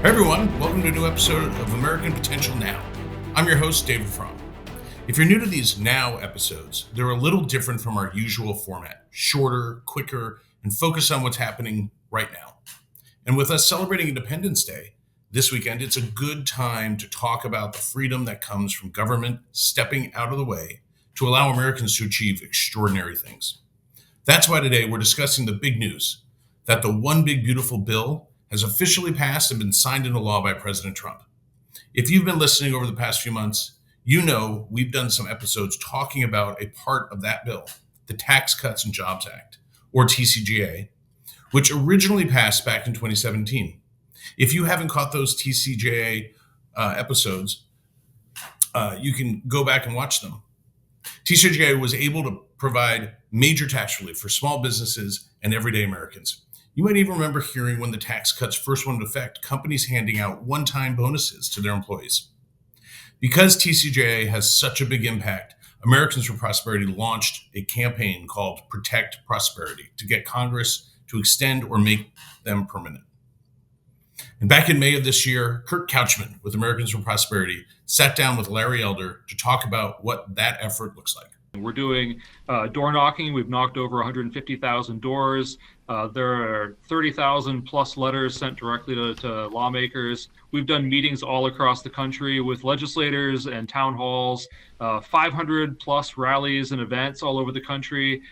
Hey everyone, welcome to a new episode of American Potential Now. I'm your host, David Fromm. If you're new to these Now episodes, they're a little different from our usual format, shorter, quicker, and focused on what's happening right now. And with us celebrating Independence Day this weekend, it's a good time to talk about the freedom that comes from government stepping out of the way to allow Americans to achieve extraordinary things. That's why today we're discussing the big news, that the One Big Beautiful Bill has officially passed and been signed into law by President Trump. If you've been listening over the past few months, you know we've done some episodes talking about a part of that bill, the Tax Cuts and Jobs Act, or TCJA, which originally passed back in 2017. If you haven't caught those TCJA episodes, you can go back and watch them. TCJA was able to provide major tax relief for small businesses and everyday Americans. You might even remember hearing when the tax cuts first went into effect, companies handing out one-time bonuses to their employees. Because TCJA has such a big impact, Americans for Prosperity launched a campaign called Protect Prosperity to get Congress to extend or make them permanent. And back in May of this year, Kurt Couchman with Americans for Prosperity sat down with Larry Elder to talk about what that effort looks like. We're doing door knocking. We've knocked over 150,000 doors. There are 30,000 plus letters sent directly to lawmakers. We've done meetings all across the country with legislators and town halls, 500 plus rallies and events all over the country.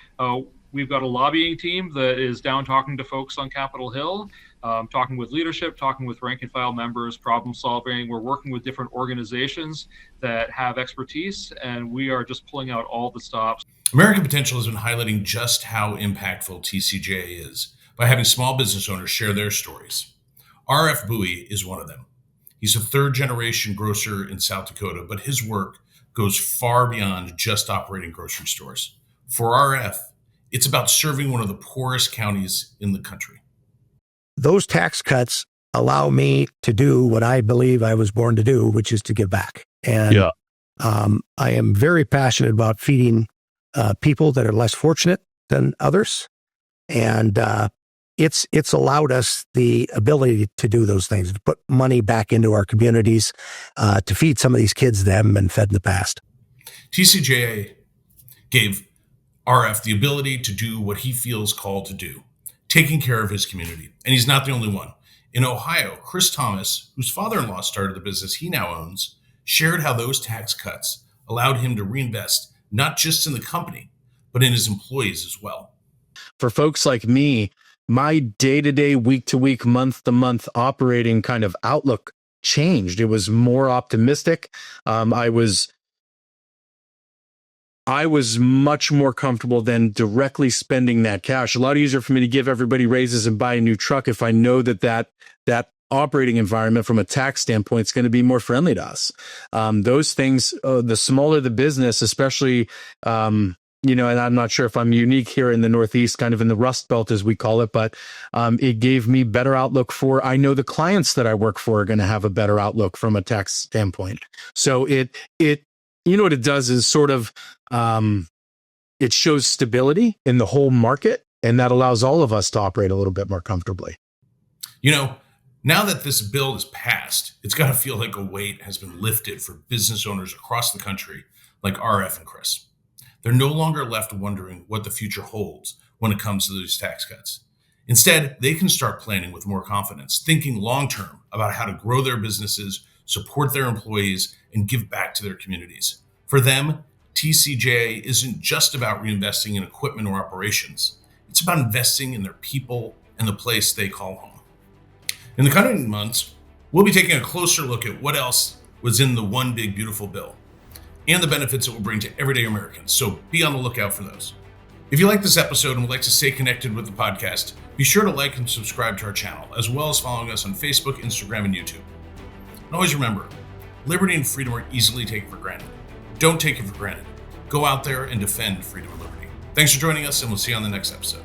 We've got a lobbying team that is down talking to folks on Capitol Hill, talking with leadership, talking with rank and file members, problem solving. We're working with different organizations that have expertise, and we are just pulling out all the stops. American Potential has been highlighting just how impactful TCJA is by having small business owners share their stories. R.F. Bowie is one of them. He's a third-generation grocer in South Dakota, but his work goes far beyond just operating grocery stores. For R.F., it's about serving one of the poorest counties in the country. Those tax cuts allow me to do what I believe I was born to do, which is to give back. And I am very passionate about feeding people that are less fortunate than others. And it's allowed us the ability to do those things, to put money back into our communities, to feed some of these kids that haven't been fed in the past. TCJA gave RF the ability to do what he feels called to do, taking care of his community. And he's not the only one. In Ohio, Chris Thomas, whose father-in-law started the business he now owns, shared how those tax cuts allowed him to reinvest not just in the company, but in his employees as well. For folks like me, my day-to-day, week-to-week, month-to-month operating kind of outlook changed. It was more optimistic. I was much more comfortable than directly spending that cash. A lot easier for me to give everybody raises and buy a new truck if I know that operating environment from a tax standpoint is going to be more friendly to us. Those things, the smaller the business, especially, and I'm not sure if I'm unique here in the Northeast, kind of in the Rust Belt as we call it, but it gave me better outlook for, I know the clients that I work for are going to have a better outlook from a tax standpoint. So it what it does is sort of, it shows stability in the whole market, and that allows all of us to operate a little bit more comfortably. Now that this bill is passed, it's got to feel like a weight has been lifted for business owners across the country like RF and Chris. They're no longer left wondering what the future holds when it comes to these tax cuts. Instead, they can start planning with more confidence, thinking long-term about how to grow their businesses, support their employees, and give back to their communities. For them, TCJA isn't just about reinvesting in equipment or operations. It's about investing in their people and the place they call home. In the coming months, we'll be taking a closer look at what else was in the One Big Beautiful Bill and the benefits it will bring to everyday Americans. So be on the lookout for those. If you like this episode and would like to stay connected with the podcast, be sure to like and subscribe to our channel, as well as following us on Facebook, Instagram, and YouTube. And always remember, liberty and freedom are easily taken for granted. Don't take it for granted. Go out there and defend freedom and liberty. Thanks for joining us, and we'll see you on the next episode.